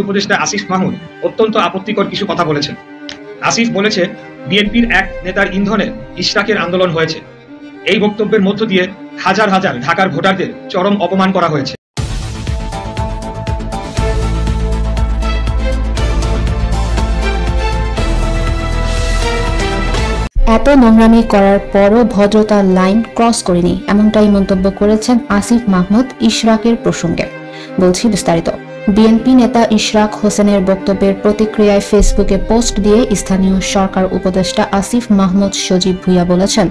উপদেষ্টা আসিফ মাহমুদ অত্যন্ত আপত্তিকর কিছু কথা বলেছেন। আসিফ বলেছে, বিএনপির এক নেতার ইন্ধনে ইশরাকের আন্দোলন হয়েছে। এই বক্তব্যের মধ্য দিয়ে হাজার হাজার ঢাকার ভোটারদের চরম অপমান করা হয়েছে। এত নোংরামি করার পরও ভদ্রতার লাইন ক্রস করিনি, এমনটাই মন্তব্য করেছেন আসিফ মাহমুদ ইশরাকের প্রসঙ্গে। বলছি বিস্তারিত। বিএনপি নেতা ইশরাক হোসেনের বক্তব্যের প্রতিক্রিয়ায় ফেসবুকে পোস্ট দিয়ে স্থানীয় সরকার উপদেষ্টা আসিফ মাহমুদ সজীব ভুঁইয়া বলেছেন,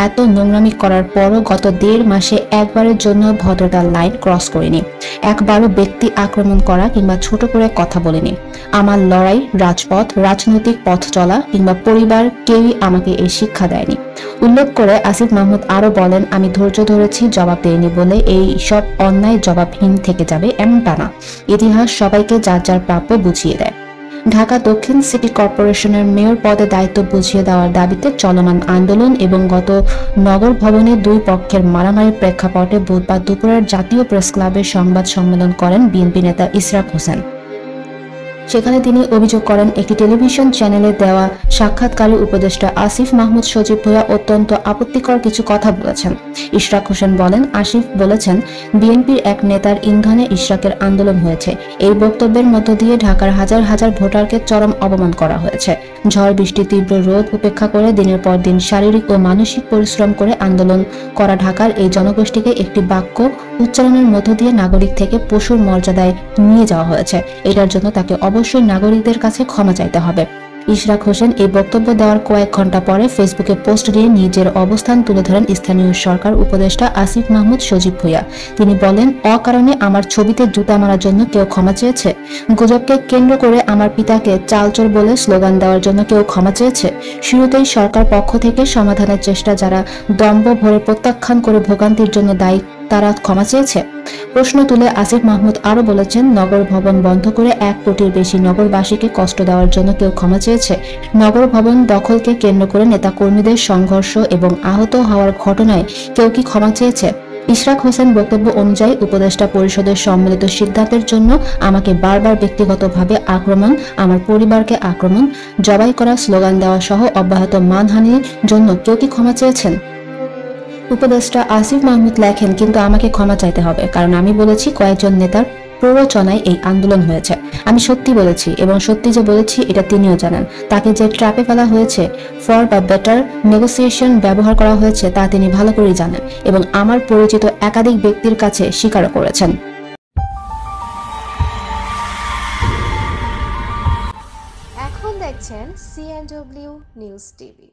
এত নোংরামি করার পরও গত 1.5 মাসে একবারের জন্য ভদ্রতার লাইন ক্রস করিনি, একবারও ব্যক্তি আক্রমণ করা কিংবা ছোট করে কথা বলিনি। আমার লড়াই, রাজপথ, রাজনৈতিক পথ চলা কিংবা পরিবার কেউই আমাকে এই শিক্ষা দেয়নি। উল্লেখ করে আসিফ মাহমুদ আরো বলেন, আমি ধৈর্য ধরেছি, জবাব দেয়নি বলে এই সব অন্যায় জবাবহীন থেকে যাবে এমনটা না। ইতিহাস সবাইকে যার যার প্রাপ্য বুঝিয়ে দেয়। ঢাকা দক্ষিণ সিটি কর্পোরেশনের মেয়র পদে দায়িত্ব বুঝিয়ে দেওয়ার দাবিতে চলমান আন্দোলন এবং গত নগর ভবনে দুই পক্ষের মারামারির প্রেক্ষাপটে বুধবার দুপুরের জাতীয় প্রেস ক্লাবে সংবাদ সম্মেলন করেন বিএনপি নেতা ইশরাক হোসেন। সেখানে তিনি অভিযোগ করেন, একটি টেলিভিশন চ্যানেলে দেওয়া সাক্ষাৎকারে উপদেষ্টা আসিফ মাহমুদ সজীব ভুঁইয়া অত্যন্ত আপত্তিকর কিছু কথা বলেছেন। ইশরাক হোসেন বলেন, আসিফ বলেছেন, বিএনপির এক নেতার ইন্ধনে ইশরাকের আন্দোলন হয়েছে। এই বক্তব্যের মধ্য দিয়ে ঢাকার হাজার হাজার ভোটারকে চরম অপমান করা হয়েছে। ঝড় বৃষ্টি, তীব্র রোদ উপেক্ষা করে দিনের পর দিন শারীরিক ও মানসিক পরিশ্রম করে আন্দোলন করা ঢাকার এই জনগোষ্ঠীকে একটি বাক্য উচ্চারণের মধ্য দিয়ে নাগরিক থেকে পশুর মর্যাদায় নিয়ে যাওয়া হয়েছে। এটার জন্য তাকে অবশ্যই নাগরিকদের কাছে ক্ষমা চাইতে হবে। ইশরাক হোসেন এই বক্তব্য দেওয়ার কয়েক ঘন্টা পরে ফেসবুকে পোস্ট দিয়ে নিজের অবস্থান তুলে ধরেন স্থানীয় সরকার উপদেষ্টা আসিফ মাহমুদ সজীব ভুঁইয়া। তিনি বলেন, অকারণে আমার ছবিতে জুতা মারার জন্য কেউ ক্ষমা চেয়েছে? গুজবকে কেন্দ্র করে আমার পিতাকে চালচোর বলে স্লোগান দেওয়ার জন্য কেউ ক্ষমা চেয়েছে? শুরুতেই সরকার পক্ষ থেকে সমাধানের চেষ্টা যারা দম্ভ ভরে প্রত্যাখ্যান করে ভোগান্তির জন্য দায়ী, তারা ক্ষমা চেয়েছে? প্রশ্ন তুলে আসিফ মাহমুদ আরো বলেছেন, নগর ভবন বন্ধ করে 1 কোটির বেশি নগরবাসীকে কষ্ট দেওয়ার জন্য কেউ ক্ষমা চেয়েছে? নগর ভবন দখলকে কেন্দ্র করে নেতাকর্মীদের সংঘর্ষ এবং আহত হওয়ার ঘটনায় কেউ কি ক্ষমা চেয়েছে? ইশরাক হোসেন বক্তব্য অনুযায়ী উপদেষ্টা পরিষদের সম্মিলিত সিদ্ধান্তের জন্য আমাকে বারবার ব্যক্তিগতভাবে আক্রমণ, আমার পরিবারকে আক্রমণ, জবাই করা, স্লোগান দেওয়া সহ অব্যাহত মানহানির জন্য কেউ কি ক্ষমা চেয়েছেন? উপদেষ্টা আসিফ মাহমুদ লেখেন, কিন্তু আমাকে ক্ষমা চাইতে হবে, কারণ আমি বলেছি কয়েকজন নেতার প্ররোচনায় এই আন্দোলন হয়েছে। আমি সত্যি বলেছি এবং সত্যি যে বলেছি এটা তিনিও জানেন। তাকে যে ট্র্যাপে ফেলা হয়েছে, ফর বা বেটার নেগোসিয়েশন ব্যবহার করা হয়েছে তা তিনি ভালো করেই জানেন এবং আমার পরিচিত একাধিক ব্যক্তির কাছে স্বীকারও করেছেন। এখন দেখছেন CNW নিউজ টিভি।